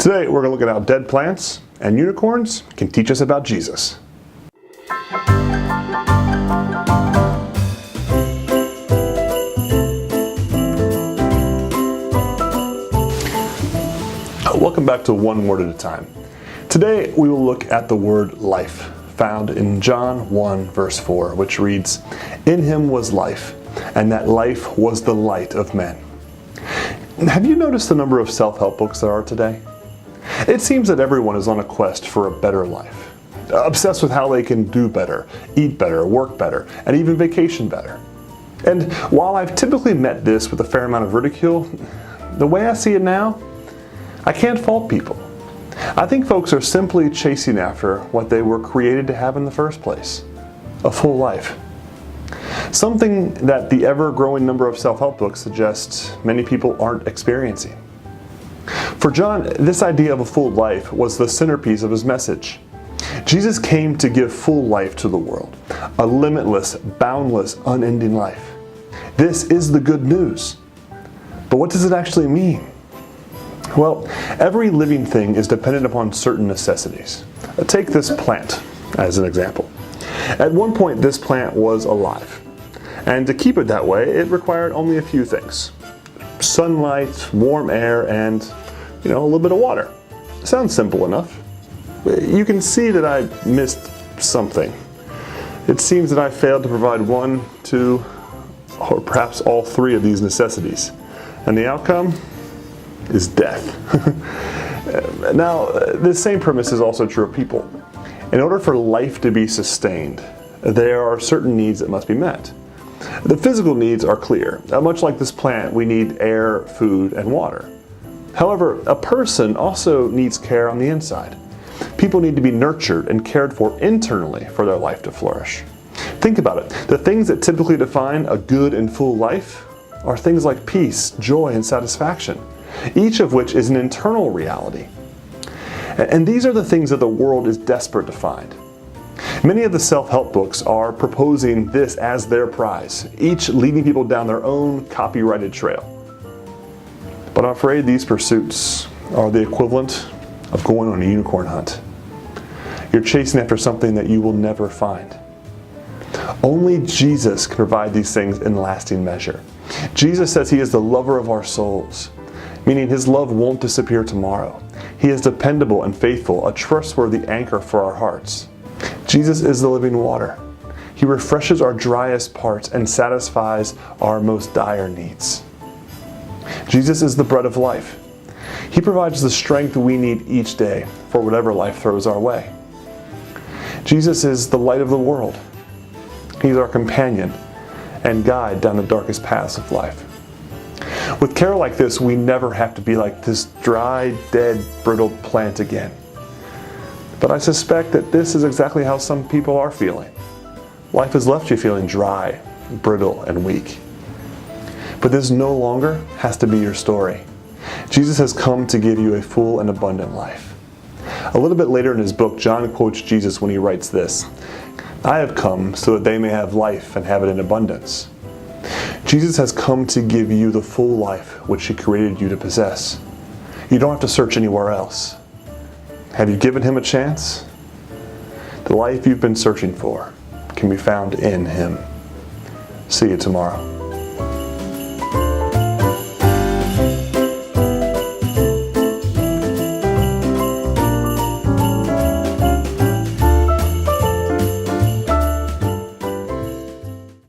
Today we're going to look at how dead plants and unicorns can teach us about Jesus. Welcome back to One Word at a Time. Today we will look at the word life, found in John 1 verse 4, which reads, "In him was life, and that life was the light of men." Have you noticed the number of self-help books there are today? It seems that everyone is on a quest for a better life, obsessed with how they can do better, eat better, work better, and even vacation better. And while I've typically met this with a fair amount of ridicule, the way I see it now, I can't fault people. I think folks are simply chasing after what they were created to have in the first place, a full life. Something that the ever-growing number of self-help books suggests many people aren't experiencing. For John, this idea of a full life was the centerpiece of his message. Jesus came to give full life to the world, a limitless, boundless, unending life. This is the good news. But what does it actually mean? Well, every living thing is dependent upon certain necessities. Take this plant as an example. At one point, this plant was alive. And to keep it that way, it required only a few things: sunlight, warm air, and, a little bit of water. Sounds simple enough. You can see that I missed something. It seems that I failed to provide one, two, or perhaps all three of these necessities. And the outcome is death. Now, this same premise is also true of people. In order for life to be sustained, there are certain needs that must be met. The physical needs are clear. Much like this plant, we need air, food, and water. However, a person also needs care on the inside. People need to be nurtured and cared for internally for their life to flourish. Think about it. The things that typically define a good and full life are things like peace, joy, and satisfaction, each of which is an internal reality. And these are the things that the world is desperate to find. Many of the self-help books are proposing this as their prize, each leading people down their own copyrighted trail. But I'm afraid these pursuits are the equivalent of going on a unicorn hunt. You're chasing after something that you will never find. Only Jesus can provide these things in lasting measure. Jesus says he is the lover of our souls, meaning his love won't disappear tomorrow. He is dependable and faithful, a trustworthy anchor for our hearts. Jesus is the living water. He refreshes our driest parts and satisfies our most dire needs. Jesus is the bread of life. He provides the strength we need each day for whatever life throws our way. Jesus is the light of the world. He's our companion and guide down the darkest paths of life. With care like this, we never have to be like this dry, dead, brittle plant again. But I suspect that this is exactly how some people are feeling. Life has left you feeling dry, brittle, and weak. But this no longer has to be your story. Jesus has come to give you a full and abundant life. A little bit later in his book, John quotes Jesus when he writes this, "I have come so that they may have life and have it in abundance." Jesus has come to give you the full life which he created you to possess. You don't have to search anywhere else. Have you given him a chance? The life you've been searching for can be found in him. See you tomorrow.